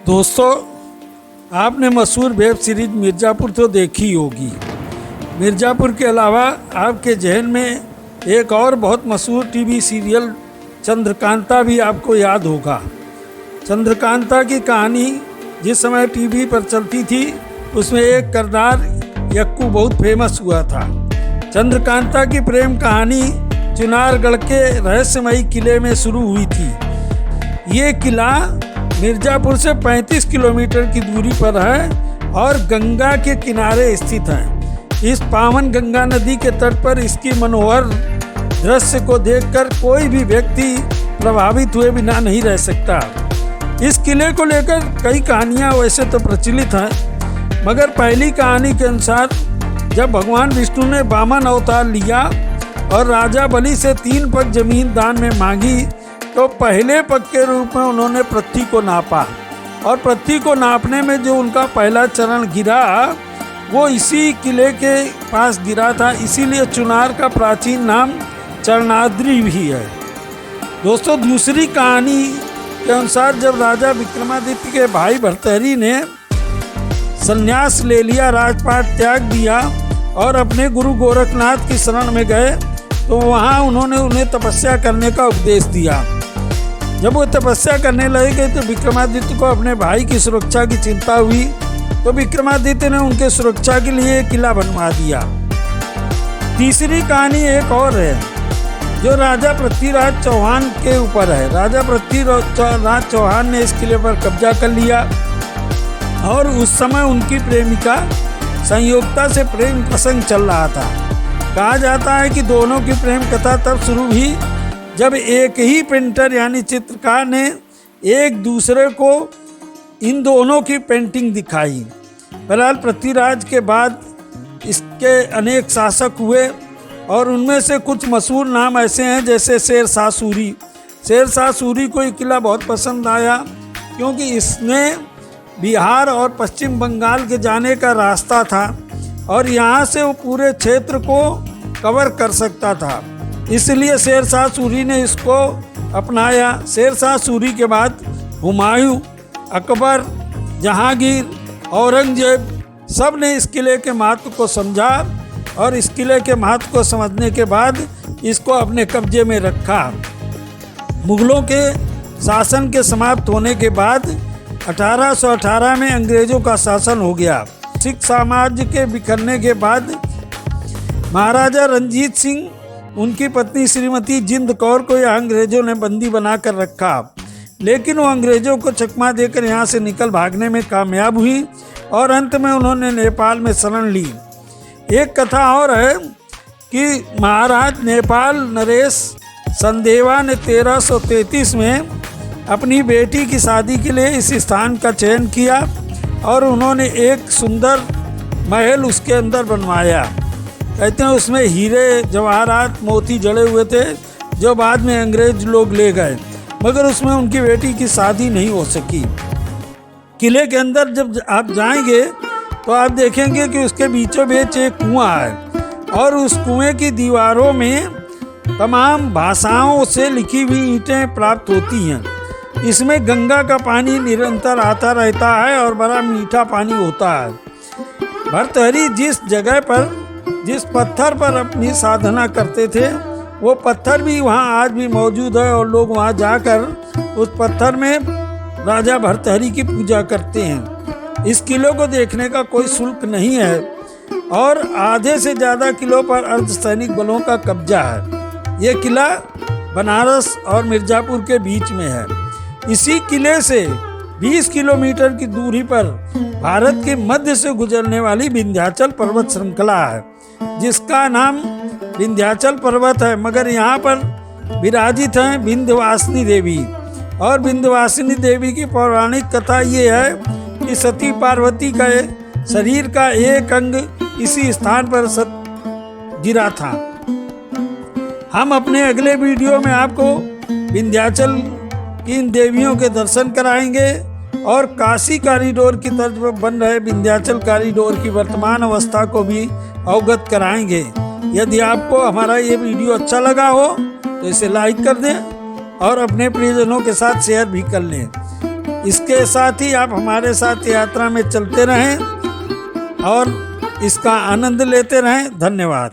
दोस्तों, आपने मशहूर वेब सीरीज मिर्ज़ापुर तो देखी होगी। मिर्ज़ापुर के अलावा आपके जहन में एक और बहुत मशहूर टीवी सीरियल चंद्रकांता भी आपको याद होगा। चंद्रकांता की कहानी जिस समय टीवी पर चलती थी उसमें एक किरदार यक्कू बहुत फेमस हुआ था। चंद्रकांता की प्रेम कहानी चुनारगढ़ के रहस्यमयी किले में शुरू हुई थी। ये किला मिर्ज़ापुर से 35 किलोमीटर की दूरी पर है और गंगा के किनारे स्थित है। इस पावन गंगा नदी के तट पर इसकी मनोहर दृश्य को देखकर कोई भी व्यक्ति प्रभावित हुए बिना नहीं रह सकता। इस किले को लेकर कई कहानियाँ वैसे तो प्रचलित हैं, मगर पहली कहानी के अनुसार जब भगवान विष्णु ने वामन अवतार लिया और राजा बलि से 3 पग जमीन दान में मांगी तो पहले पग के रूप में उन्होंने पृथ्वी को नापा और पृथ्वी को नापने में जो उनका पहला चरण गिरा वो इसी किले के पास गिरा था। इसीलिए चुनार का प्राचीन नाम चरणाद्रि भी है। दोस्तों, दूसरी कहानी के अनुसार जब राजा विक्रमादित्य के भाई भर्तृहरि ने संन्यास ले लिया, राजपाट त्याग दिया और अपने गुरु गोरखनाथ की शरण में गए तो वहाँ उन्होंने उन्हें तपस्या करने का उपदेश दिया। जब वो तपस्या करने लगे तो विक्रमादित्य को अपने भाई की सुरक्षा की चिंता हुई तो विक्रमादित्य ने उनके सुरक्षा के लिए एक किला बनवा दिया। तीसरी कहानी एक और है जो राजा पृथ्वीराज चौहान के ऊपर है। राजा पृथ्वीराज चौहान ने इस किले पर कब्जा कर लिया और उस समय उनकी प्रेमिका संयोगता से प्रेम प्रसंग चल रहा था। कहा जाता है कि दोनों की प्रेम कथा तब शुरू हुई जब एक ही पेंटर यानी चित्रकार ने एक दूसरे को इन दोनों की पेंटिंग दिखाई। बहरहाल पृथ्वीराज के बाद इसके अनेक शासक हुए और उनमें से कुछ मशहूर नाम ऐसे हैं जैसे शेरशाह सूरी। शेरशाह सूरी को ये किला बहुत पसंद आया क्योंकि इसमें बिहार और पश्चिम बंगाल के जाने का रास्ता था और यहाँ से वो पूरे क्षेत्र को कवर कर सकता था। इसलिए शेरशाह सूरी ने इसको अपनाया। शेरशाह सूरी के बाद हुमायूं, अकबर, जहांगीर, औरंगजेब सब ने इस किले के महत्व को समझा और इस किले के महत्व को समझने के बाद इसको अपने कब्जे में रखा। मुगलों के शासन के समाप्त होने के बाद 1818 में अंग्रेज़ों का शासन हो गया। सिख साम्राज्य के बिखरने के बाद महाराजा रंजीत सिंह, उनकी पत्नी श्रीमती जिंद कौर को यह अंग्रेज़ों ने बंदी बनाकर रखा, लेकिन वो अंग्रेज़ों को चकमा देकर यहाँ से निकल भागने में कामयाब हुई और अंत में उन्होंने नेपाल में शरण ली। एक कथा और है कि महाराज नेपाल नरेश संदेवा ने 1333 में अपनी बेटी की शादी के लिए इस स्थान का चयन किया और उन्होंने एक सुंदर महल उसके अंदर बनवाया। कहते हैं उसमें हीरे जवाहरात मोती जड़े हुए थे जो बाद में अंग्रेज लोग ले गए, मगर उसमें उनकी बेटी की शादी नहीं हो सकी। किले के अंदर जब आप जाएंगे तो आप देखेंगे कि उसके बीचों बीच एक कुआं है और उस कुएं की दीवारों में तमाम भाषाओं से लिखी हुई ईंटें प्राप्त होती हैं। इसमें गंगा का पानी निरंतर आता रहता है और बड़ा मीठा पानी होता है। भर्तृहरि जिस पत्थर पर अपनी साधना करते थे वो पत्थर भी वहाँ आज भी मौजूद है और लोग वहाँ जाकर उस पत्थर में राजा भर्तृहरि की पूजा करते हैं। इस किले को देखने का कोई शुल्क नहीं है और आधे से ज़्यादा किलों पर अर्धसैनिक बलों का कब्जा है। ये किला बनारस और मिर्ज़ापुर के बीच में है। इसी किले से 20 किलोमीटर की दूरी पर भारत के मध्य से गुजरने वाली विंध्याचल पर्वत श्रृंखला है जिसका नाम विंध्याचल पर्वत है, मगर यहाँ पर विराजित हैं विंध्यवासिनी देवी। और विंध्यवासिनी देवी की पौराणिक कथा ये है कि सती पार्वती का शरीर का एक अंग इसी स्थान पर गिरा था। हम अपने अगले वीडियो में आपको विंध्याचल की इन देवियों के दर्शन कराएंगे और काशी कॉरिडोर की तर्ज पर बन रहे विंध्याचल कॉरिडोर की वर्तमान अवस्था को भी अवगत कराएंगे। यदि आपको हमारा ये वीडियो अच्छा लगा हो तो इसे लाइक कर दें और अपने प्रियजनों के साथ शेयर भी कर लें। इसके साथ ही आप हमारे साथ यात्रा में चलते रहें और इसका आनंद लेते रहें। धन्यवाद।